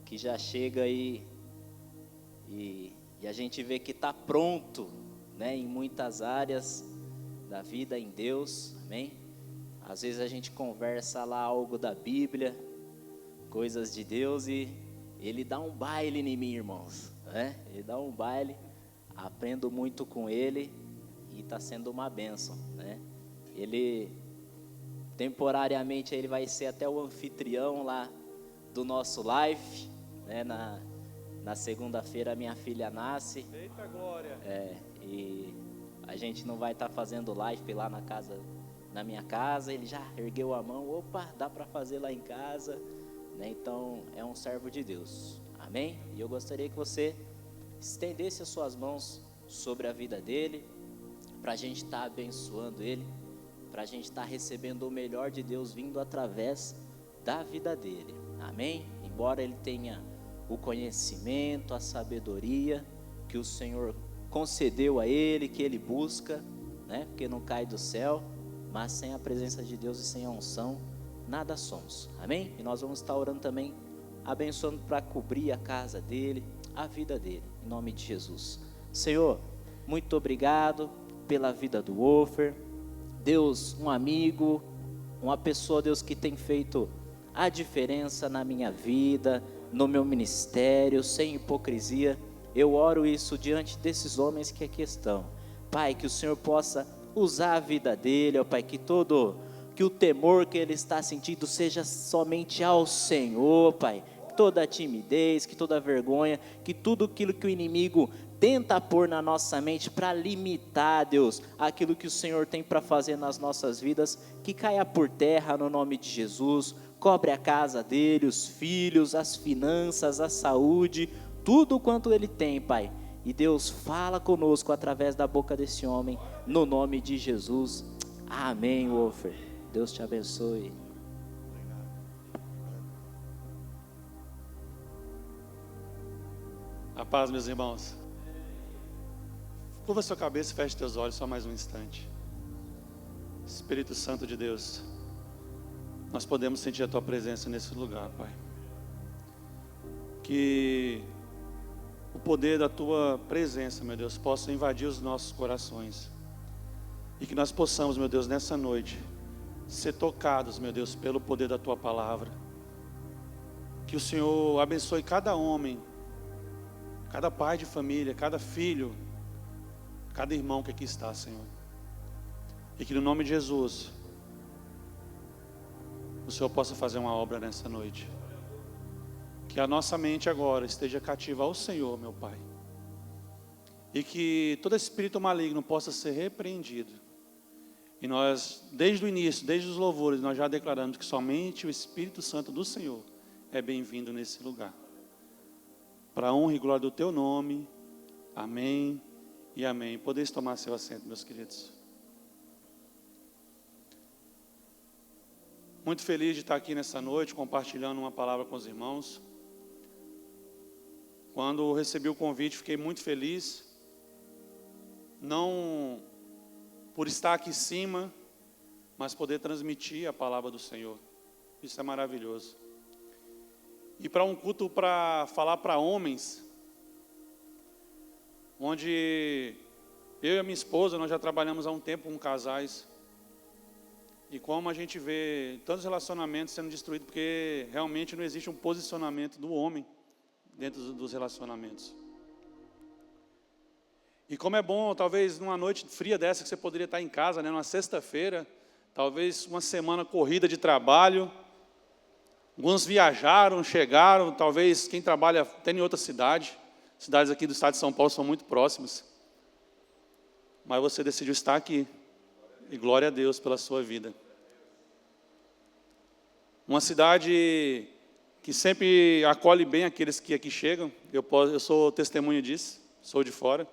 que já chega aí e a gente vê que está pronto, né, em muitas áreas da vida em Deus, amém? Às vezes a gente conversa lá algo da Bíblia, coisas de Deus, e Ele dá um baile em mim, irmãos, né? Ele dá um baile, aprendo muito com Ele e está sendo uma bênção, né? Ele, temporariamente, Ele vai ser até o anfitrião lá do nosso live, né? Na segunda-feira minha filha nasce. Eita glória! E a gente não vai estar fazendo live lá na minha casa. Ele já ergueu a mão, opa, dá para fazer lá em casa, né? Então é um servo de Deus, amém? E eu gostaria que você estendesse as suas mãos sobre a vida dele, para a gente estar abençoando ele, para a gente estar recebendo o melhor de Deus vindo através da vida dele, amém? Embora ele tenha o conhecimento, a sabedoria que o Senhor concedeu a ele, que ele busca, né? Porque não cai do céu, mas sem a presença de Deus e sem a unção, nada somos, amém? E nós vamos estar orando também, abençoando para cobrir a casa dele, a vida dele, em nome de Jesus. Senhor, muito obrigado pela vida do Ofer, Deus, um amigo, uma pessoa, Deus, que tem feito a diferença na minha vida, no meu ministério, sem hipocrisia. Eu oro isso diante desses homens que aqui estão, Pai, que o Senhor possa usar a vida dele, ó Pai, que o temor que ele está sentindo seja somente ao Senhor, Pai, toda a timidez, que toda a vergonha, que tudo aquilo que o inimigo tenta pôr na nossa mente para limitar, Deus, aquilo que o Senhor tem para fazer nas nossas vidas, que caia por terra no nome de Jesus. Cobre a casa dele, os filhos, as finanças, a saúde, tudo quanto ele tem, Pai. E Deus, fala conosco através da boca desse homem, no nome de Jesus. Amém, Ofer. Deus te abençoe. A paz, meus irmãos. Curva sua cabeça e feche teus olhos só mais um instante. Espírito Santo de Deus, nós podemos sentir a Tua presença nesse lugar, Pai. Que o poder da Tua presença, meu Deus, possa invadir os nossos corações. E que nós possamos, meu Deus, nessa noite, ser tocados, meu Deus, pelo poder da Tua palavra. Que o Senhor abençoe cada homem, cada pai de família, cada filho, cada irmão que aqui está, Senhor. E que no nome de Jesus, o Senhor possa fazer uma obra nessa noite. Que a nossa mente agora esteja cativa ao Senhor, meu Pai. E que todo espírito maligno possa ser repreendido. E nós, desde o início, desde os louvores, nós já declaramos que somente o Espírito Santo do Senhor é bem-vindo nesse lugar. Para a honra e glória do Teu nome. Amém e amém. Podeis tomar seu assento, meus queridos. Muito feliz de estar aqui nessa noite, compartilhando uma palavra com os irmãos. Quando recebi o convite, fiquei muito feliz. Não por estar aqui em cima, mas poder transmitir a palavra do Senhor. Isso é maravilhoso. E para um culto para falar para homens, onde eu e a minha esposa, nós já trabalhamos há um tempo com casais. E como a gente vê tantos relacionamentos sendo destruídos, porque realmente não existe um posicionamento do homem dentro dos relacionamentos. E como é bom, talvez numa noite fria dessa que você poderia estar em casa, né, numa sexta-feira, talvez uma semana corrida de trabalho, alguns viajaram, chegaram, talvez quem trabalha até em outra cidade, cidades aqui do estado de São Paulo são muito próximas, mas você decidiu estar aqui, e glória a Deus pela sua vida. Uma cidade que sempre acolhe bem aqueles que aqui chegam, eu sou testemunha disso, sou de fora.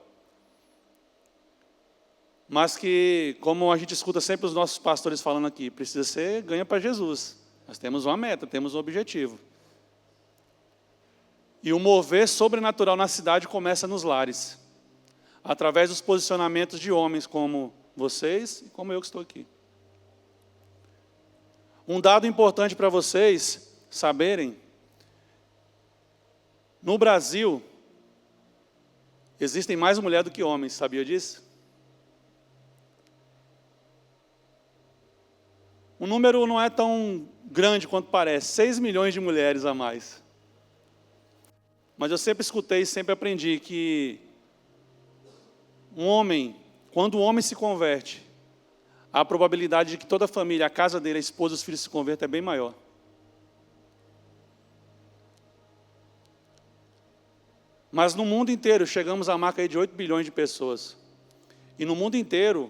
Mas que, como a gente escuta sempre os nossos pastores falando aqui, precisa ser ganha para Jesus. Nós temos uma meta, temos um objetivo. E o mover sobrenatural na cidade começa nos lares, através dos posicionamentos de homens como vocês e como eu que estou aqui. Um dado importante para vocês saberem No Brasil, existem mais mulheres do que homens, sabia disso? O número não é tão grande quanto parece, 6 milhões de mulheres a mais. Mas eu sempre escutei e sempre aprendi que quando o homem se converte, a probabilidade de que toda a família, a casa dele, a esposa e os filhos se convertam é bem maior. Mas no mundo inteiro, chegamos à marca aí de 8 bilhões de pessoas. E no mundo inteiro,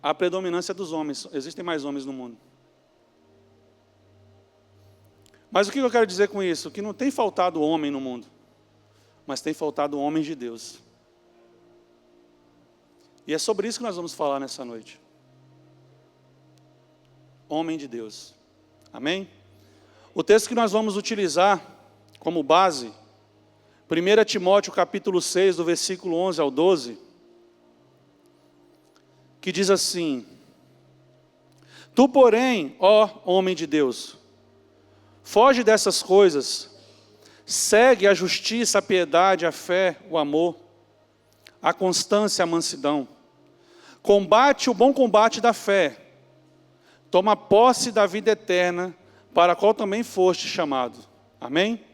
a predominância dos homens. Existem mais homens no mundo. Mas o que eu quero dizer com isso? Que não tem faltado homem no mundo, mas tem faltado homens de Deus. E é sobre isso que nós vamos falar nessa noite. Homem de Deus. Amém? O texto que nós vamos utilizar como base, 1 Timóteo capítulo 6, do versículo 11 ao 12, que diz assim: Tu, porém, ó homem de Deus, foge dessas coisas, segue a justiça, a piedade, a fé, o amor, a constância, a mansidão. Combate o bom combate da fé. Toma posse da vida eterna, para a qual também foste chamado. Amém?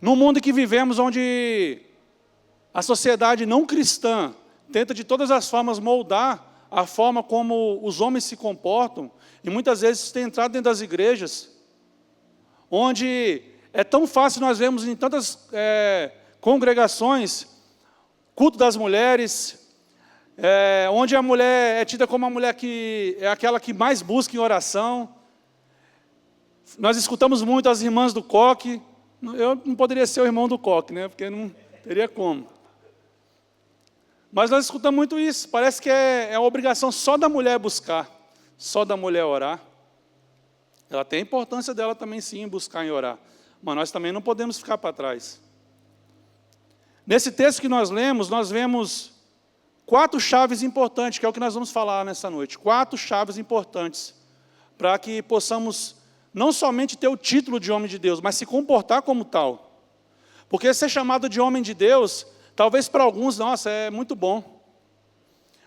No mundo em que vivemos, onde a sociedade não cristã tenta de todas as formas moldar a forma como os homens se comportam, e muitas vezes tem entrado dentro das igrejas, onde é tão fácil nós vemos em tantas congregações, culto das mulheres, onde a mulher é tida como a mulher que é aquela que mais busca em oração. Nós escutamos muito as irmãs do coque. Eu não poderia ser o irmão do coque, né? Porque não teria como. Mas nós escutamos muito isso. Parece que é a obrigação só da mulher buscar, só da mulher orar. Ela tem a importância dela também, sim, em buscar e orar. Mas nós também não podemos ficar para trás. Nesse texto que nós lemos, nós vemos 4 chaves importantes, que é o que nós vamos falar nessa noite. 4 chaves importantes para que possamos não somente ter o título de homem de Deus, mas se comportar como tal. Porque ser chamado de homem de Deus, talvez para alguns, nossa, é muito bom.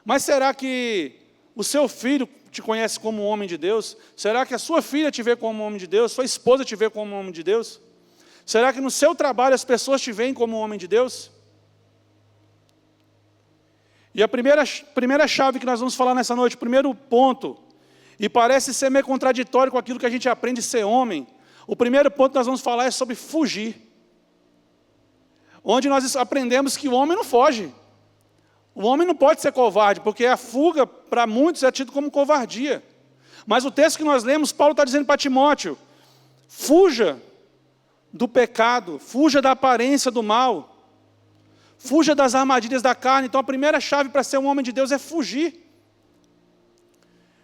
Mas será que o seu filho te conhece como homem de Deus? Será que a sua filha te vê como homem de Deus? Sua esposa te vê como homem de Deus? Será que no seu trabalho as pessoas te veem como homem de Deus? E a primeira chave que nós vamos falar nessa noite, o primeiro ponto, e parece ser meio contraditório com aquilo que a gente aprende a ser homem, o primeiro ponto que nós vamos falar é sobre fugir. Onde nós aprendemos que o homem não foge. O homem não pode ser covarde, porque a fuga, para muitos, é tido como covardia. Mas o texto que nós lemos, Paulo está dizendo para Timóteo: fuja do pecado, fuja da aparência do mal, fuja das armadilhas da carne. Então a primeira chave para ser um homem de Deus é fugir.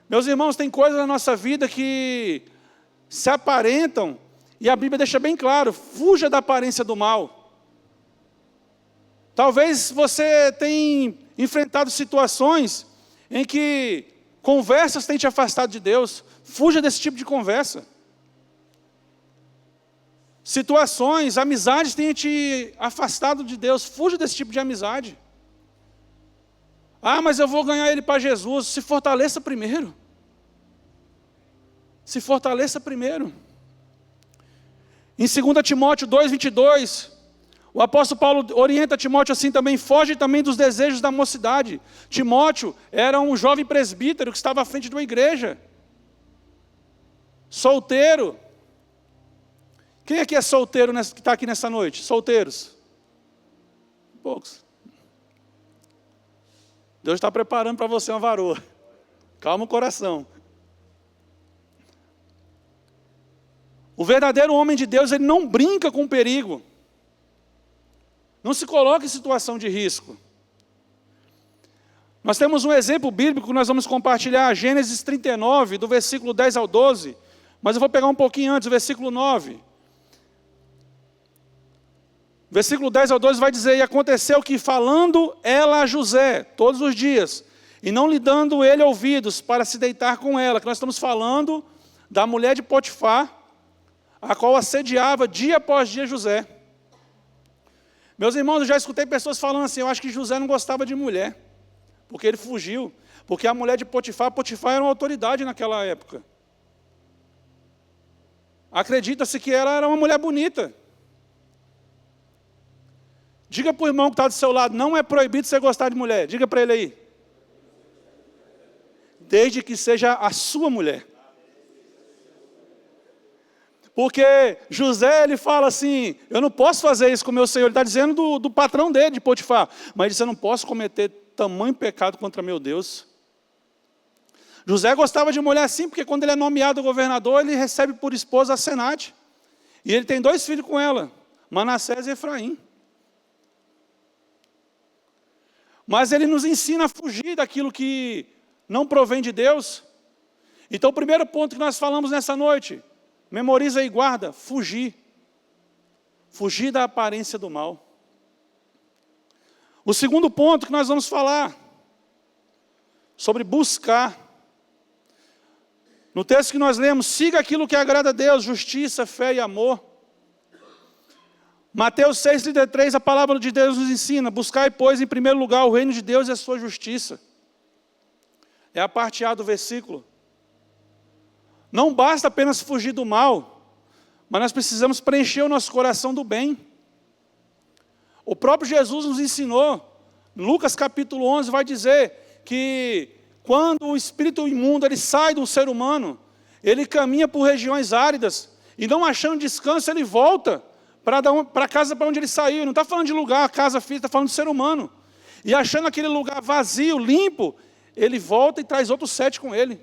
Meus irmãos, tem coisas na nossa vida que se aparentam, e a Bíblia deixa bem claro: fuja da aparência do mal. Talvez você tenha enfrentado situações em que conversas têm te afastado de Deus. Fuja desse tipo de conversa. Situações, amizades têm te afastado de Deus. Fuja desse tipo de amizade. Ah, mas eu vou ganhar ele para Jesus. Se fortaleça primeiro. Se fortaleça primeiro. Em 2 Timóteo 2:22, o apóstolo Paulo orienta Timóteo assim também: foge também dos desejos da mocidade. Timóteo era um jovem presbítero que estava à frente de uma igreja. Solteiro. Quem aqui é solteiro que está aqui nessa noite? Solteiros? Poucos. Deus está preparando para você uma varoa. Calma o coração. O verdadeiro homem de Deus, ele não brinca com o perigo. Não se coloca em situação de risco. Nós temos um exemplo bíblico que nós vamos compartilhar, Gênesis 39, do versículo 10 ao 12. Mas eu vou pegar um pouquinho antes, o versículo 9. Versículo 10 ao 12 vai dizer: e aconteceu que, falando ela a José todos os dias, e não lhe dando ele ouvidos para se deitar com ela, que nós estamos falando da mulher de Potifar, a qual assediava dia após dia José. Meus irmãos, eu já escutei pessoas falando assim, eu acho que José não gostava de mulher, porque ele fugiu, porque a mulher de Potifar era uma autoridade naquela época. Acredita-se que ela era uma mulher bonita. Diga para o irmão que está do seu lado, não é proibido você gostar de mulher. Diga para ele aí. Desde que seja a sua mulher. Porque José, ele fala assim, eu não posso fazer isso com o meu senhor. Ele está dizendo do patrão dele, de Potifar. Mas ele disse, eu não posso cometer tamanho pecado contra meu Deus. José gostava de mulher sim, porque quando ele é nomeado governador, ele recebe por esposa a Senate. E ele tem 2 filhos com ela, Manassés e Efraim. Mas ele nos ensina a fugir daquilo que não provém de Deus. Então o primeiro ponto que nós falamos nessa noite, memoriza e guarda, fugir. Fugir da aparência do mal. O segundo ponto que nós vamos falar, sobre buscar. No texto que nós lemos, siga aquilo que agrada a Deus, justiça, fé e amor. Mateus 6,33, a palavra de Deus nos ensina, buscai, pois, em primeiro lugar o reino de Deus e a sua justiça. É a parte A do versículo. Não basta apenas fugir do mal, mas nós precisamos preencher o nosso coração do bem. O próprio Jesus nos ensinou, Lucas capítulo 11 vai dizer que quando o espírito imundo ele sai do ser humano, ele caminha por regiões áridas, e não achando descanso, ele volta para a casa para onde ele saiu. Ele não está falando de lugar, casa física, está falando de ser humano. E achando aquele lugar vazio, limpo, ele volta e traz outros 7 com ele.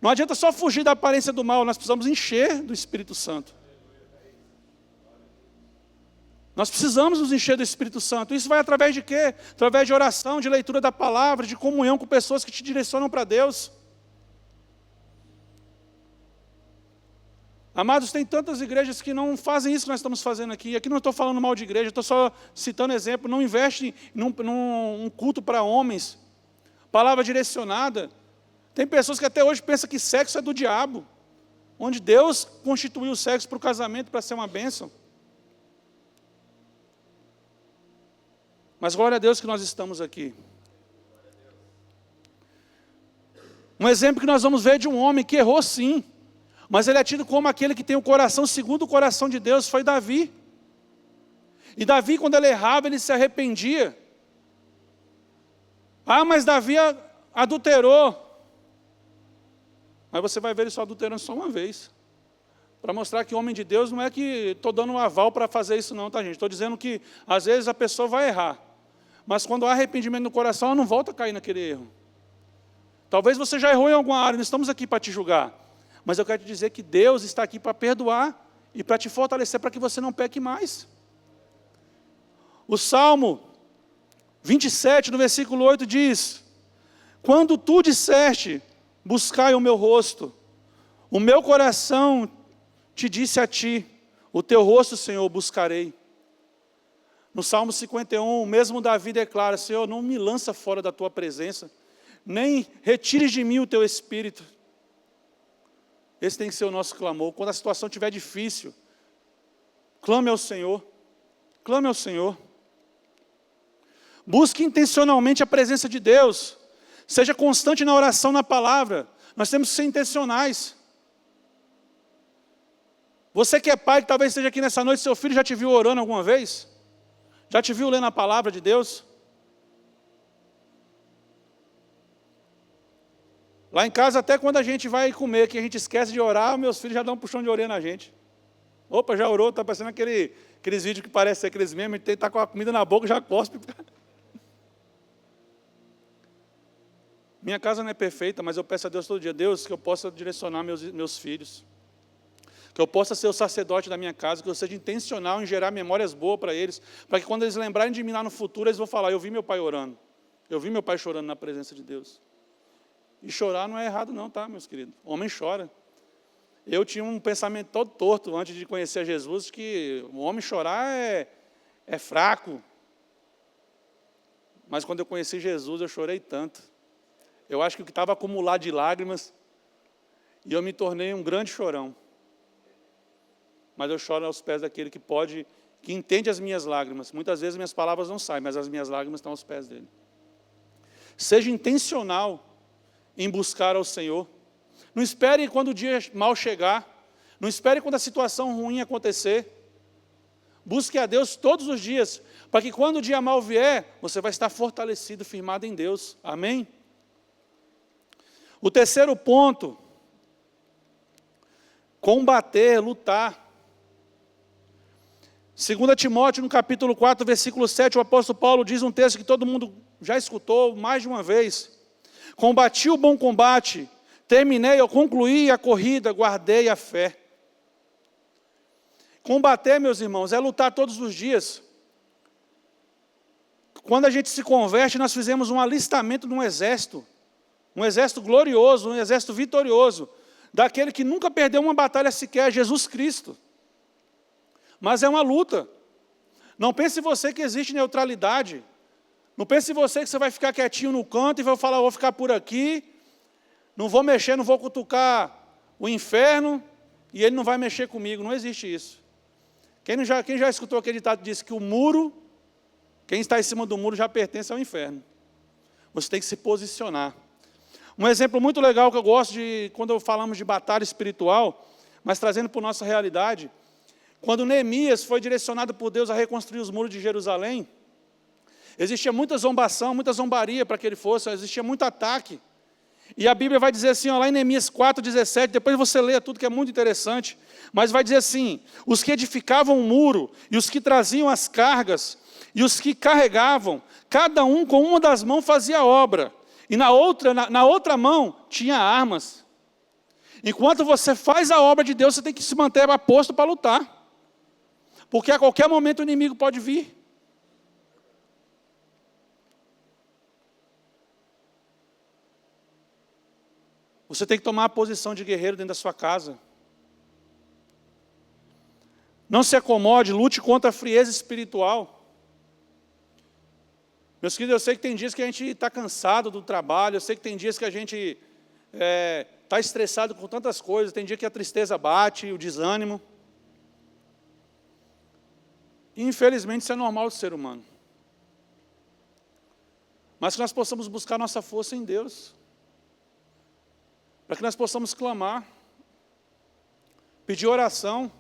Não adianta só fugir da aparência do mal, nós precisamos encher do Espírito Santo. Nós precisamos nos encher do Espírito Santo. Isso vai através de quê? Através de oração, de leitura da palavra, de comunhão com pessoas que te direcionam para Deus. Amados, tem tantas igrejas que não fazem isso que nós estamos fazendo aqui. Aqui não estou falando mal de igreja, estou só citando exemplo. Não investe num culto para homens. Palavra direcionada. Tem pessoas que até hoje pensam que sexo é do diabo. Onde Deus constituiu o sexo para o casamento, para ser uma bênção. Mas glória a Deus que nós estamos aqui. Um exemplo que nós vamos ver de um homem que errou sim. Mas ele é tido como aquele que tem o coração segundo o coração de Deus, foi Davi. E Davi, quando ele errava, ele se arrependia. Ah, mas Davi adulterou. Mas você vai ver ele só adulterando só uma vez. Para mostrar que homem de Deus não é que estou dando um aval para fazer isso não, tá gente? Estou dizendo que às vezes a pessoa vai errar. Mas quando há arrependimento no coração, ela não volta a cair naquele erro. Talvez você já errou em alguma área, não estamos aqui para te julgar. Mas eu quero te dizer que Deus está aqui para perdoar e para te fortalecer para que você não peque mais. O Salmo 27, no versículo 8 diz: quando tu disseste, buscai o meu rosto, o meu coração te disse a ti, o teu rosto, Senhor, buscarei. No Salmo 51, o mesmo Davi declara: Senhor, não me lança fora da tua presença, nem retires de mim o teu espírito. Esse tem que ser o nosso clamor. Quando a situação estiver difícil, clame ao Senhor. Clame ao Senhor. Busque intencionalmente a presença de Deus. Seja constante na oração, na palavra. Nós temos que ser intencionais. Você que é pai, que talvez esteja aqui nessa noite, seu filho já te viu orando alguma vez? Já te viu lendo a palavra de Deus? Lá em casa, até quando a gente vai comer, que a gente esquece de orar, meus filhos já dão um puxão de orelha na gente. Opa, já orou, está parecendo aqueles vídeos que parecem aqueles mesmos, a gente está com a comida na boca, já cospe. Minha casa não é perfeita, mas eu peço a Deus todo dia, Deus, que eu possa direcionar meus filhos. Que eu possa ser o sacerdote da minha casa, que eu seja intencional em gerar memórias boas para eles, para que quando eles lembrarem de mim lá no futuro, eles vão falar: eu vi meu pai orando, eu vi meu pai chorando na presença de Deus. E chorar não é errado não, tá, meus queridos? Homem chora. Eu tinha um pensamento todo torto antes de conhecer Jesus, que o homem chorar é fraco. Mas quando eu conheci Jesus, eu chorei tanto. Eu acho que o que estava acumulado de lágrimas, e eu me tornei um grande chorão. Mas eu choro aos pés daquele que pode que entende as minhas lágrimas. Muitas vezes minhas palavras não saem, mas as minhas lágrimas estão aos pés dele. Seja intencional em buscar ao Senhor. Não espere quando o dia mal chegar. Não espere quando a situação ruim acontecer. Busque a Deus todos os dias, para que quando o dia mal vier, você vai estar fortalecido, firmado em Deus. Amém? O terceiro ponto, combater, lutar. 2 Timóteo, no capítulo 4, versículo 7, o apóstolo Paulo diz um texto que todo mundo já escutou mais de uma vez. Combati o bom combate, terminei, eu concluí a corrida, guardei a fé. Combater, meus irmãos, é lutar todos os dias. Quando a gente se converte, nós fizemos um alistamento de um exército glorioso, um exército vitorioso, daquele que nunca perdeu uma batalha sequer, Jesus Cristo. Mas é uma luta. Não pense você que existe neutralidade. Não pense você que você vai ficar quietinho no canto e vai falar, vou ficar por aqui, não vou mexer, não vou cutucar o inferno, e ele não vai mexer comigo. Não existe isso. Quem já escutou aquele ditado que diz que o muro, quem está em cima do muro já pertence ao inferno. Você tem que se posicionar. Um exemplo muito legal que eu gosto de, quando falamos de batalha espiritual, mas trazendo para a nossa realidade, quando Neemias foi direcionado por Deus a reconstruir os muros de Jerusalém, existia muita zombação, muita zombaria para que ele fosse, existia muito ataque. E a Bíblia vai dizer assim, ó, lá em Neemias 4,17, depois você lê tudo que é muito interessante, mas vai dizer assim, os que edificavam o muro, e os que traziam as cargas, e os que carregavam, cada um com uma das mãos fazia obra, e na outra mão tinha armas. Enquanto você faz a obra de Deus, você tem que se manter aposto para lutar. Porque a qualquer momento o inimigo pode vir. Você tem que tomar a posição de guerreiro dentro da sua casa. Não se acomode, lute contra a frieza espiritual. Meus queridos, eu sei que tem dias que a gente está cansado do trabalho, eu sei que tem dias que a gente está estressado com tantas coisas, tem dia que a tristeza bate, o desânimo. E, infelizmente, isso é normal do ser humano. Mas que nós possamos buscar nossa força em Deus. Para que nós possamos clamar, pedir oração.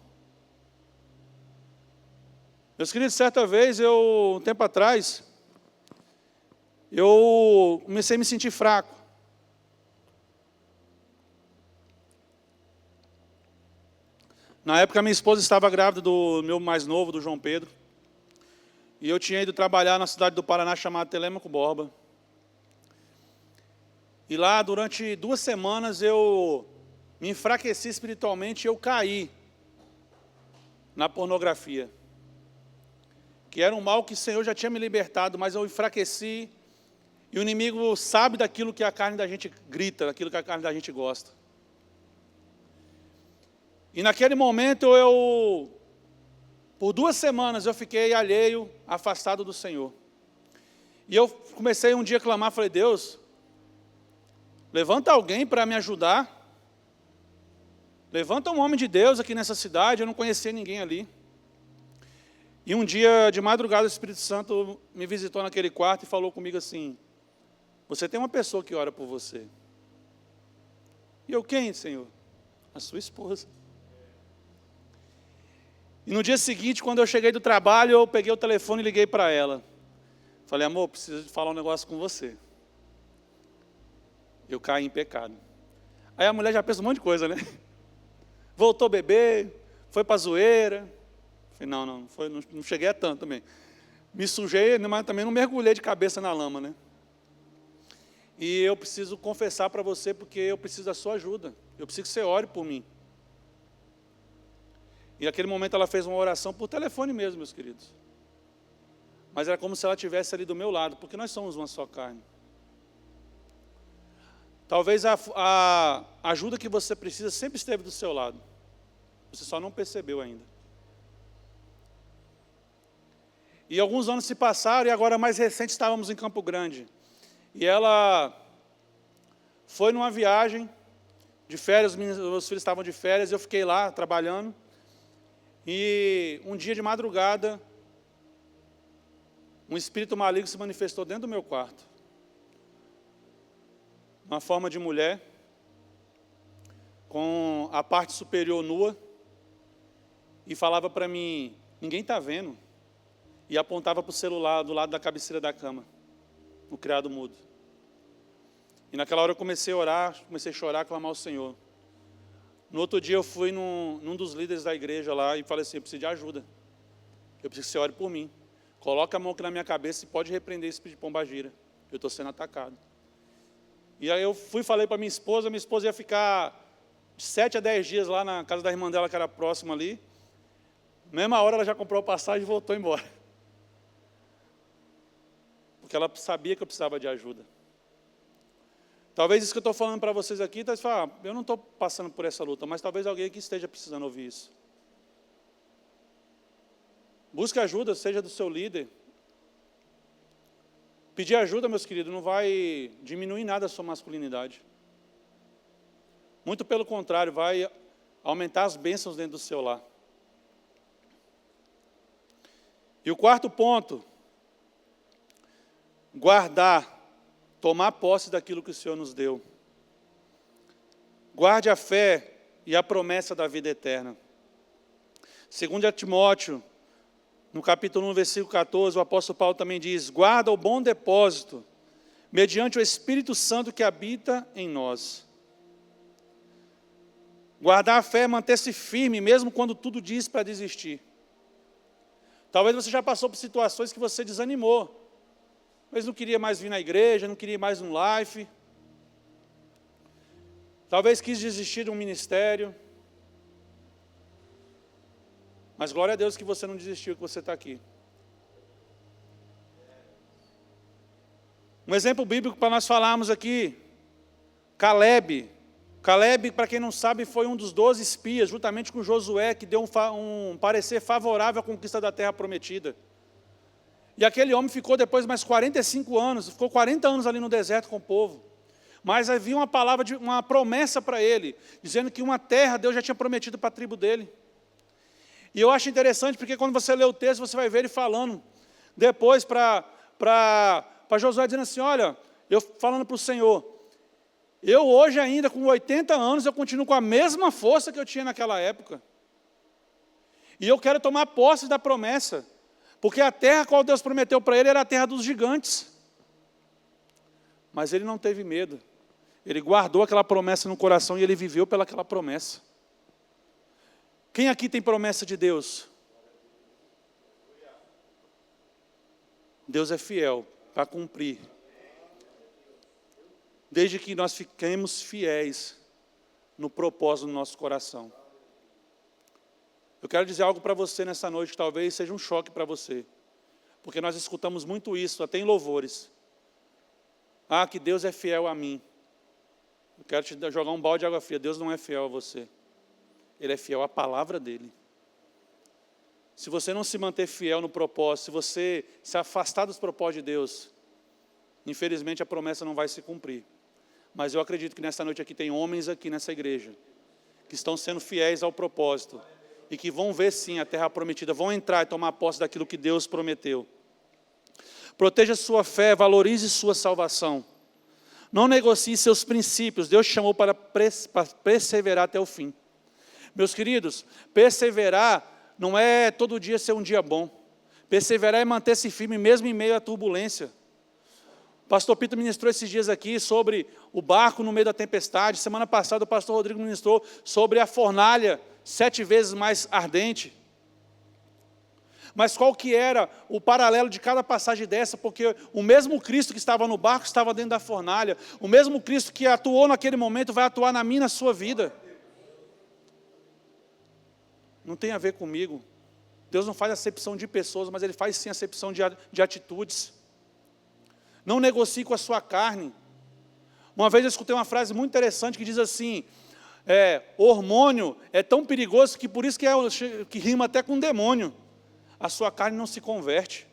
Meus queridos, certa vez, um tempo atrás, eu comecei a me sentir fraco. Na época, minha esposa estava grávida do meu mais novo, do João Pedro. E eu tinha ido trabalhar na cidade do Paraná, chamada Telêmaco Borba. E lá, durante 2 semanas, eu me enfraqueci espiritualmente e eu caí na pornografia. Que era um mal que o Senhor já tinha me libertado, mas eu enfraqueci. E o inimigo sabe daquilo que a carne da gente grita, daquilo que a carne da gente gosta. E naquele momento, por 2 semanas, eu fiquei alheio, afastado do Senhor. E eu comecei um dia a clamar, falei, Deus, levanta alguém para me ajudar. Levanta um homem de Deus aqui nessa cidade, eu não conhecia ninguém ali. E um dia, de madrugada, o Espírito Santo me visitou naquele quarto e falou comigo assim, você tem uma pessoa que ora por você. E eu, quem, Senhor? A sua esposa. E no dia seguinte, quando eu cheguei do trabalho, eu peguei o telefone e liguei para ela. Falei, amor, preciso falar um negócio com você. Eu caí em pecado. Aí a mulher já pensa um monte de coisa, né? Voltou a beber, foi para a zoeira. Falei, não cheguei a tanto também. Me sujei, mas também não mergulhei de cabeça na lama, né? E eu preciso confessar para você, porque eu preciso da sua ajuda. Eu preciso que você ore por mim. E naquele momento ela fez uma oração por telefone mesmo, meus queridos. Mas era como se ela estivesse ali do meu lado, porque nós somos uma só carne. Talvez a ajuda que você precisa sempre esteve do seu lado. Você só não percebeu ainda. E alguns anos se passaram e agora mais recente estávamos em Campo Grande. E ela foi numa viagem de férias, meus filhos estavam de férias, eu fiquei lá trabalhando. E um dia de madrugada, um espírito maligno se manifestou dentro do meu quarto. Uma forma de mulher, com a parte superior nua, e falava para mim, ninguém está vendo. E apontava para o celular do lado da cabeceira da cama, no criado mudo. E naquela hora eu comecei a orar, comecei a chorar, a clamar ao Senhor. No outro dia eu fui num dos líderes da igreja lá e falei assim, eu preciso de ajuda. Eu preciso que você ore por mim. Coloca a mão aqui na minha cabeça e pode repreender esse espírito de pombagira. Eu estou sendo atacado. E aí eu fui e falei para minha esposa ia ficar de 7 a 10 dias lá na casa da irmã dela, que era próxima ali. Mesma hora ela já comprou a passagem e voltou embora. Porque ela sabia que eu precisava de ajuda. Talvez isso que eu estou falando para vocês aqui, tá, você fala, eu não estou passando por essa luta, mas talvez alguém aqui esteja precisando ouvir isso. Busque ajuda, seja do seu líder. Pedir ajuda, meus queridos, não vai diminuir nada a sua masculinidade. Muito pelo contrário, vai aumentar as bênçãos dentro do seu lar. E o quarto ponto, guardar, tomar posse daquilo que o Senhor nos deu. Guarde a fé e a promessa da vida eterna. Segundo a Timóteo, no capítulo 1, versículo 14, o apóstolo Paulo também diz, guarda o bom depósito, mediante o Espírito Santo que habita em nós. Guardar a fé é manter-se firme, mesmo quando tudo diz para desistir. Talvez você já passou por situações que você desanimou. Talvez não queria mais vir na igreja, não queria mais um life. Talvez quis desistir de um ministério. Mas glória a Deus que você não desistiu, que você está aqui. Um exemplo bíblico para nós falarmos aqui, Caleb. Caleb, para quem não sabe, foi um dos 12 espias, juntamente com Josué, que deu um parecer favorável à conquista da terra prometida. E aquele homem ficou depois mais 45 anos, ficou 40 anos ali no deserto com o povo. Mas havia uma palavra, uma promessa para ele, dizendo que uma terra Deus já tinha prometido para a tribo dele. E eu acho interessante, porque quando você lê o texto, você vai ver ele falando, depois para Josué, dizendo assim, olha, eu falando para o Senhor, eu hoje ainda, com 80 anos, eu continuo com a mesma força que eu tinha naquela época. E eu quero tomar posse da promessa, porque a terra qual Deus prometeu para ele era a terra dos gigantes. Mas ele não teve medo. Ele guardou aquela promessa no coração e ele viveu pelaquela promessa. Quem aqui tem promessa de Deus? Deus é fiel para cumprir. Desde que nós fiquemos fiéis no propósito do nosso coração. Eu quero dizer algo para você nessa noite, que talvez seja um choque para você. Porque nós escutamos muito isso, até em louvores. Ah, que Deus é fiel a mim. Eu quero te jogar um balde de água fria. Deus não é fiel a você. Ele é fiel à palavra dele. Se você não se manter fiel no propósito, se você se afastar dos propósitos de Deus, infelizmente a promessa não vai se cumprir. Mas eu acredito que nessa noite aqui tem homens aqui nessa igreja que estão sendo fiéis ao propósito e que vão ver sim a terra prometida, vão entrar e tomar posse daquilo que Deus prometeu. Proteja sua fé, valorize sua salvação. Não negocie seus princípios. Deus te chamou para perseverar até o fim. Meus queridos, perseverar não é todo dia ser um dia bom. Perseverar é manter-se firme mesmo em meio à turbulência. O pastor Pito ministrou esses dias aqui sobre o barco no meio da tempestade. Semana passada o pastor Rodrigo ministrou sobre a fornalha 7 vezes mais ardente. Mas qual que era o paralelo de cada passagem dessa? Porque o mesmo Cristo que estava no barco estava dentro da fornalha. O mesmo Cristo que atuou naquele momento vai atuar na minha e na sua vida. Não tem a ver comigo. Deus não faz acepção de pessoas, mas Ele faz sim acepção de atitudes. Não negocie com a sua carne. Uma vez eu escutei uma frase muito interessante que diz assim, hormônio é tão perigoso que por isso que rima até com demônio. A sua carne não se converte.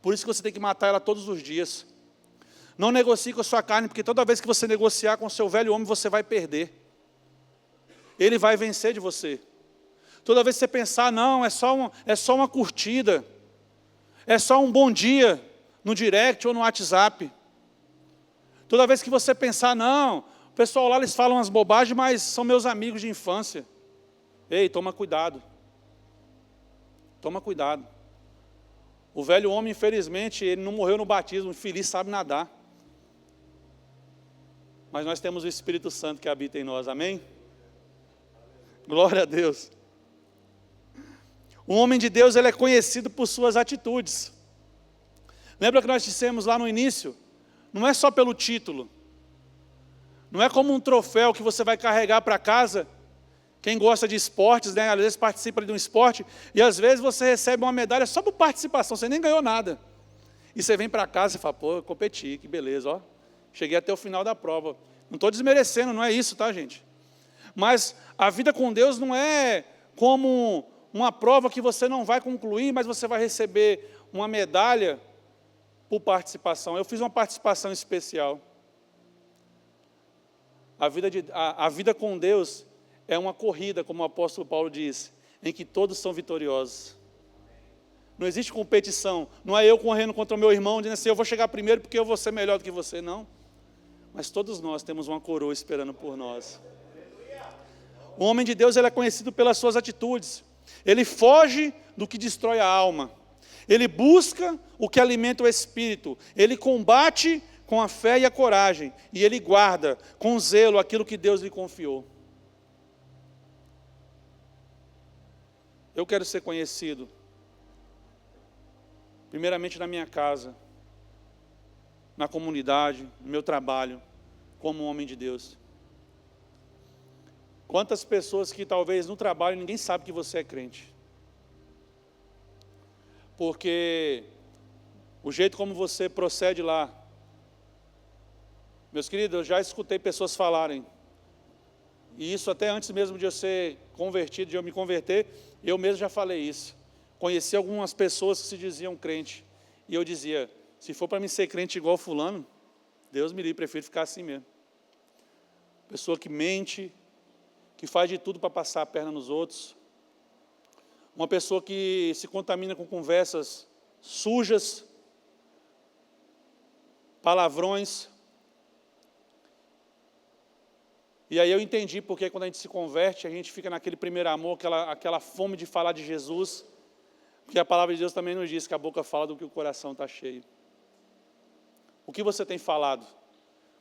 Por isso que você tem que matar ela todos os dias. Não negocie com a sua carne, porque toda vez que você negociar com o seu velho homem, você vai perder. Ele vai vencer de você. Toda vez que você pensar, não, é só uma curtida, é só um bom dia no direct ou no WhatsApp. Toda vez que você pensar, não, o pessoal lá eles falam umas bobagens, mas são meus amigos de infância. Ei, toma cuidado. Toma cuidado. O velho homem, infelizmente, ele não morreu no batismo, o infeliz sabe nadar. Mas nós temos o Espírito Santo que habita em nós, amém? Glória a Deus. O homem de Deus, ele é conhecido por suas atitudes. Lembra que nós dissemos lá no início? Não é só pelo título. Não é como um troféu que você vai carregar para casa. Quem gosta de esportes, né, às vezes participa de um esporte, e às vezes você recebe uma medalha só por participação, você nem ganhou nada. E você vem para casa e fala, pô, eu competi, que beleza, ó. Cheguei até o final da prova. Não estou desmerecendo, não é isso, tá, gente? Mas a vida com Deus não é como uma prova que você não vai concluir, mas você vai receber uma medalha por participação. Eu fiz uma participação especial. A vida com Deus é uma corrida, como o apóstolo Paulo diz, em que todos são vitoriosos. Não existe competição. Não é eu correndo contra o meu irmão, dizendo assim, eu vou chegar primeiro porque eu vou ser melhor do que você. Não. Mas todos nós temos uma coroa esperando por nós. O homem de Deus, ele é conhecido pelas suas atitudes. Ele foge do que destrói a alma. Ele busca o que alimenta o espírito. Ele combate com a fé e a coragem. E ele guarda com zelo aquilo que Deus lhe confiou. Eu quero ser conhecido, primeiramente na minha casa, na comunidade, no meu trabalho, como um homem de Deus. Quantas pessoas que talvez no trabalho ninguém sabe que você é crente. Porque o jeito como você procede lá. Meus queridos, eu já escutei pessoas falarem, e isso até antes mesmo de eu ser convertido, de eu me converter, eu mesmo já falei isso. Conheci algumas pessoas que se diziam crente, e eu dizia, se for para mim ser crente igual fulano, Deus me livre, prefiro ficar assim mesmo. Pessoa que mente, que faz de tudo para passar a perna nos outros. Uma pessoa que se contamina com conversas sujas, palavrões. E aí eu entendi porque quando a gente se converte, a gente fica naquele primeiro amor, aquela fome de falar de Jesus, porque a palavra de Deus também nos diz que a boca fala do que o coração está cheio. O que você tem falado?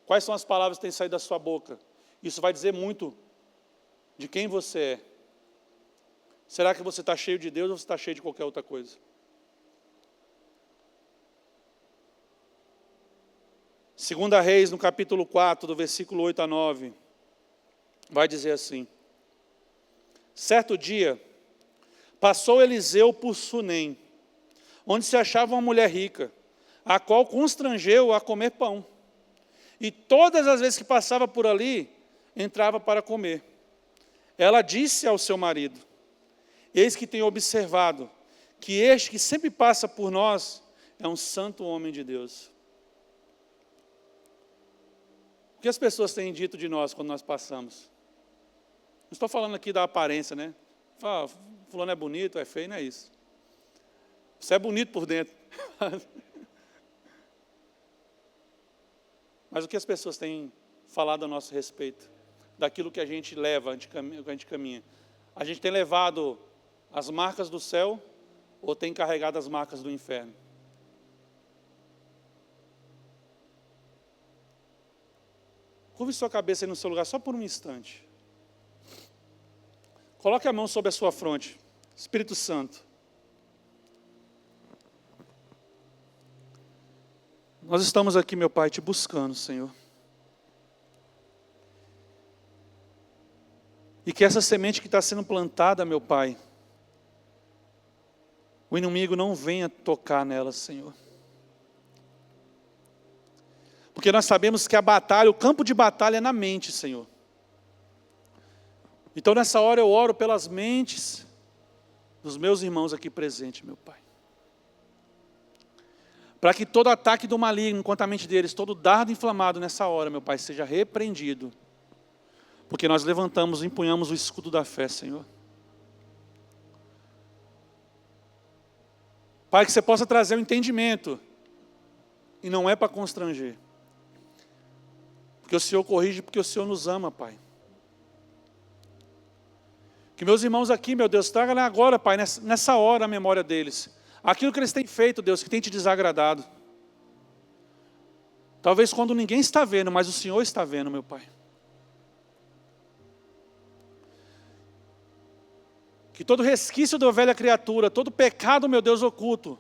Quais são as palavras que têm saído da sua boca? Isso vai dizer muito de quem você é. Será que você está cheio de Deus ou você está cheio de qualquer outra coisa? Segunda Reis, no capítulo 4, do versículo 8 a 9, vai dizer assim: certo dia, passou Eliseu por Sunem, onde se achava uma mulher rica, a qual constrangeu a comer pão. E todas as vezes que passava por ali, entrava para comer. Ela disse ao seu marido: eis que tenho observado que este que sempre passa por nós é um santo homem de Deus. O que as pessoas têm dito de nós quando nós passamos? Não estou falando aqui da aparência, né? Fala, fulano é bonito, é feio, não é isso. Você é bonito por dentro. Mas o que as pessoas têm falado a nosso respeito? Daquilo que a gente leva, que a gente caminha. A gente tem levado as marcas do céu ou tem carregado as marcas do inferno? Curve sua cabeça aí no seu lugar só por um instante. Coloque a mão sobre a sua fronte. Espírito Santo. Nós estamos aqui, meu Pai, te buscando, Senhor. E que essa semente que está sendo plantada, meu Pai, o inimigo não venha tocar nela, Senhor. Porque nós sabemos que a batalha, o campo de batalha é na mente, Senhor. Então nessa hora eu oro pelas mentes dos meus irmãos aqui presentes, meu Pai. Para que todo ataque do maligno contra a mente deles, todo dardo inflamado nessa hora, meu Pai, seja repreendido. Porque nós levantamos e empunhamos o escudo da fé, Senhor. Pai, que você possa trazer o entendimento. E não é para constranger. Porque o Senhor corrige, porque o Senhor nos ama, Pai. Que meus irmãos aqui, meu Deus, traga agora, Pai, nessa hora a memória deles. Aquilo que eles têm feito, Deus, que tem te desagradado. Talvez quando ninguém está vendo, mas o Senhor está vendo, meu Pai. Que todo resquício da velha criatura, todo pecado, meu Deus, oculto,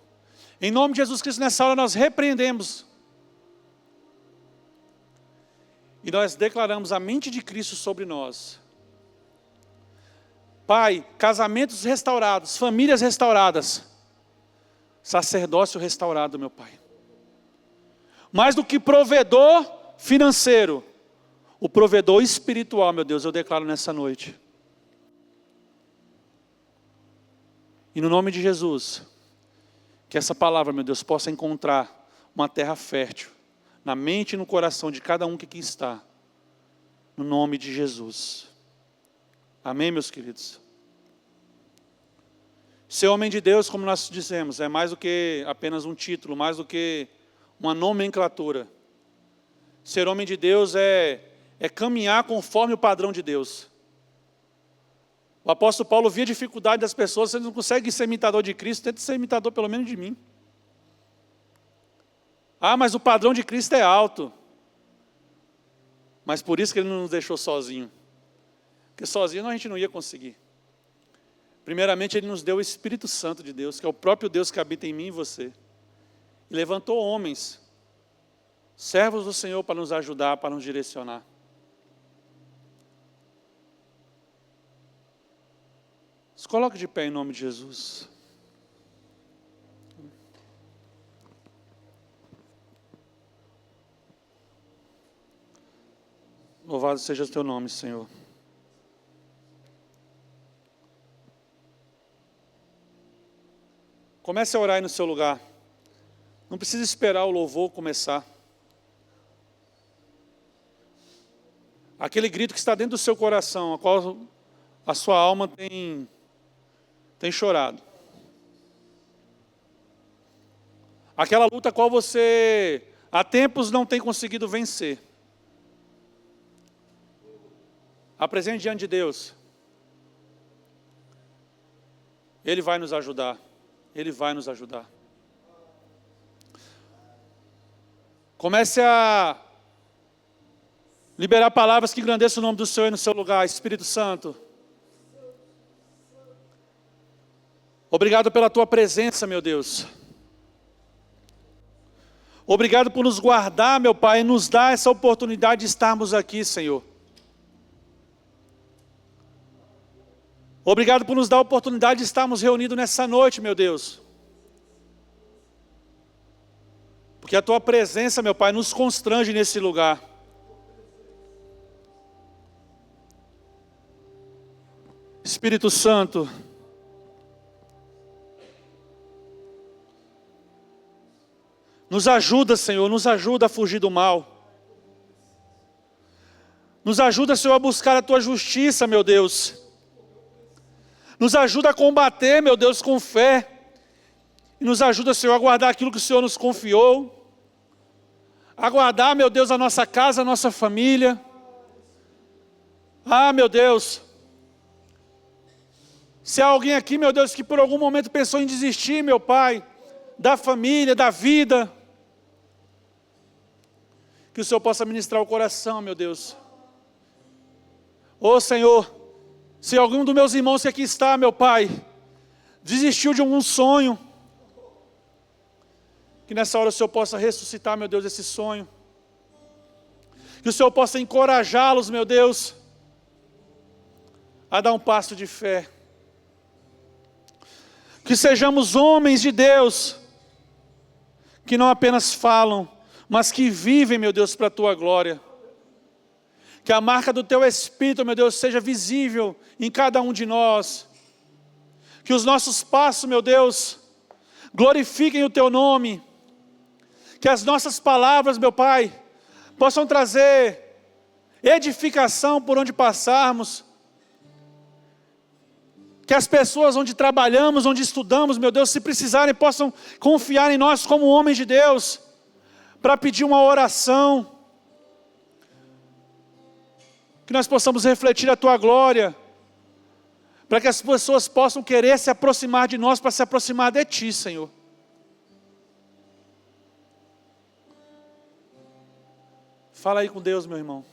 em nome de Jesus Cristo, nessa hora nós repreendemos. E nós declaramos a mente de Cristo sobre nós. Pai, casamentos restaurados, famílias restauradas, sacerdócio restaurado, meu Pai. Mais do que provedor financeiro, o provedor espiritual, meu Deus, eu declaro nessa noite. E no nome de Jesus, que essa palavra, meu Deus, possa encontrar uma terra fértil, na mente e no coração de cada um que aqui está. No nome de Jesus. Amém, meus queridos? Ser homem de Deus, como nós dissemos, é mais do que apenas um título, mais do que uma nomenclatura. Ser homem de Deus é caminhar conforme o padrão de Deus. O apóstolo Paulo via a dificuldade das pessoas. Você não consegue ser imitador de Cristo, tenta ser imitador pelo menos de mim. Ah, mas o padrão de Cristo é alto. Mas por isso que Ele não nos deixou sozinho. Porque sozinho a gente não ia conseguir. Primeiramente Ele nos deu o Espírito Santo de Deus, que é o próprio Deus que habita em mim e você. E levantou homens, servos do Senhor, para nos ajudar, para nos direcionar. Se coloque de pé em nome de Jesus. Louvado seja o teu nome, Senhor. Comece a orar aí no seu lugar. Não precisa esperar o louvor começar. Aquele grito que está dentro do seu coração, a qual a sua alma tem chorado. Aquela luta a qual você há tempos não tem conseguido vencer. Apresente diante de Deus. Ele vai nos ajudar. Ele vai nos ajudar. Comece a liberar palavras que engrandeçam o nome do Senhor no seu lugar, Espírito Santo. Obrigado pela tua presença, meu Deus. Obrigado por nos guardar, meu Pai, e nos dar essa oportunidade de estarmos aqui, Senhor. Obrigado por nos dar a oportunidade de estarmos reunidos nessa noite, meu Deus. Porque a tua presença, meu Pai, nos constrange nesse lugar. Espírito Santo, nos ajuda, Senhor, nos ajuda a fugir do mal. Nos ajuda, Senhor, a buscar a tua justiça, meu Deus. Nos ajuda a combater, meu Deus, com fé. E nos ajuda, Senhor, a guardar aquilo que o Senhor nos confiou. A guardar, meu Deus, a nossa casa, a nossa família. Ah, meu Deus. Se há alguém aqui, meu Deus, que por algum momento pensou em desistir, meu Pai, da família, da vida, que o Senhor possa ministrar o coração, meu Deus. Ô Senhor, se algum dos meus irmãos que aqui está, meu Pai, desistiu de algum sonho, que nessa hora o Senhor possa ressuscitar, meu Deus, esse sonho. Que o Senhor possa encorajá-los, meu Deus, a dar um passo de fé. Que sejamos homens de Deus, que não apenas falam, mas que vivem, meu Deus, para a tua glória. Que a marca do teu Espírito, meu Deus, seja visível em cada um de nós. Que os nossos passos, meu Deus, glorifiquem o teu nome. Que as nossas palavras, meu Pai, possam trazer edificação por onde passarmos. Que as pessoas onde trabalhamos, onde estudamos, meu Deus, se precisarem, possam confiar em nós como homens de Deus, para pedir uma oração. Que nós possamos refletir a Tua glória, para que as pessoas possam querer se aproximar de nós, para se aproximar de Ti, Senhor. Fala aí com Deus, meu irmão.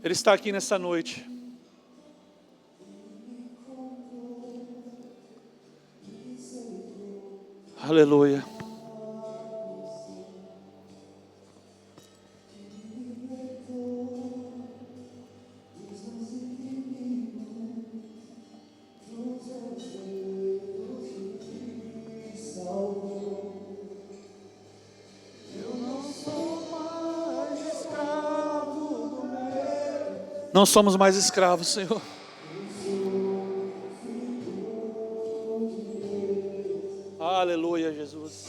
Ele está aqui nessa noite. Aleluia. Não somos mais escravos, Senhor. Aleluia, Jesus.